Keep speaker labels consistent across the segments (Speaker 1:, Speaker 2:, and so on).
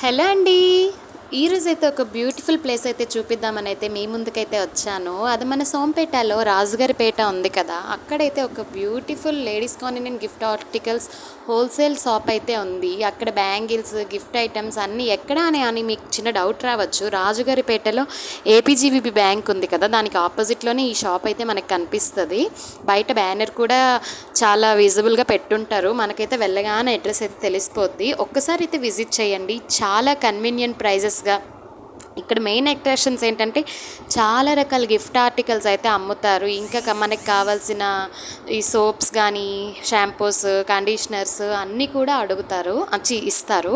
Speaker 1: Hello అండి. ఈరోజైతే ఒక బ్యూటిఫుల్ ప్లేస్ అయితే చూపిద్దామని అయితే మీ ముందుకైతే వచ్చాను. అది మన సోంపేటలో రాజుగారిపేట ఉంది కదా, అక్కడైతే ఒక beautiful ladies convent gift articles wholesale shop అయితే ఉంది. అక్కడ బ్యాంగిల్స్, గిఫ్ట్ ఐటమ్స్ అన్నీ ఎక్కడ అని మీకు చిన్న డౌట్ రావచ్చు. రాజుగారిపేటలో ఏపీజీబీబీ బ్యాంక్ ఉంది కదా, దానికి ఆపోజిట్లోనే ఈ షాప్ అయితే మనకు కనిపిస్తుంది. బయట బ్యానర్ కూడా చాలా విజిబుల్గా పెట్టుంటారు. మనకైతే వెళ్ళగానే అడ్రస్ అయితే తెలిసిపోద్ది. ఒక్కసారి అయితే విజిట్ చేయండి. చాలా కన్వీనియంట్ ప్రైజెస్గా ఇక్కడ మెయిన్ అట్రాక్షన్స్ ఏంటంటే చాలా రకాల గిఫ్ట్ ఆర్టికల్స్ అయితే అమ్ముతారు. ఇంకా మనకి కావాల్సిన ఈ సోప్స్ కానీ, షాంపూస్, కండిషనర్స్ అన్నీ కూడా అడుగుతారు, ఇస్తారు.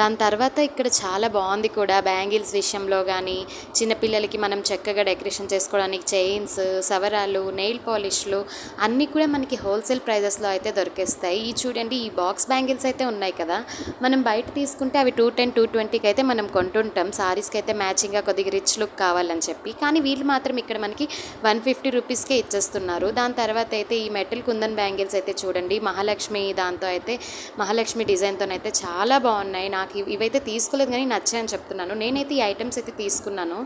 Speaker 1: దాని తర్వాత ఇక్కడ చాలా బాగుంది కూడా బ్యాంగిల్స్ విషయంలో కానీ, చిన్నపిల్లలకి మనం చక్కగా డెకరేషన్ చేసుకోవడానికి చైన్స్, సవరాలు, నెయిల్ పాలిష్లు అన్నీ కూడా మనకి హోల్సేల్ ప్రైజెస్లో అయితే దొరికేస్తాయి. ఈ చూడండి, ఈ బాక్స్ బ్యాంగిల్స్ అయితే ఉన్నాయి కదా, మనం బయట తీసుకుంటే అవి 210, 220కి అయితే మనం కొంటుంటాం. సారీస్కి అయితే మ్యాచింగ్గా కొద్దిగా రిచ్ లుక్ కావాలని చెప్పి. కానీ వీళ్ళు మాత్రం ఇక్కడ మనకి 150 రూపీస్కే ఇచ్చేస్తున్నారు. దాని తర్వాత అయితే ఈ మెటల్ కుందన్ బ్యాంగిల్స్ అయితే చూడండి, మహాలక్ష్మి దాంతో అయితే మహాలక్ష్మి డిజైన్తో అయితే చాలా బాగున్నాయి. నాకు ఇవైతే తీసుకోలేదు కానీ నచ్చాయని చెప్తున్నాను. నేనైతే ఈ ఐటమ్స్ అయితే తీసుకున్నాను.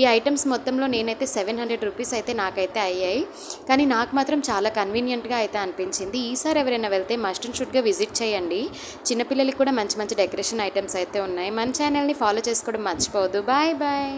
Speaker 1: ఈ ఐటమ్స్ మొత్తంలో నేనైతే 700 రూపీస్ అయితే నాకైతే అయ్యాయి. కానీ నాకు మాత్రం చాలా కన్వీనియంట్గా అయితే అనిపించింది. ఈసారి ఎవరైనా వెళ్తే మస్ట్ అండ్ షుడ్గా విజిట్ చేయండి. చిన్నపిల్లలకి కూడా మంచి మంచి డెకరేషన్ ఐటమ్స్ అయితే ఉన్నాయి. మన ఛానల్ని ఫాలో చేసుకోవడం మర్చిపోవద్దు. Bye bye.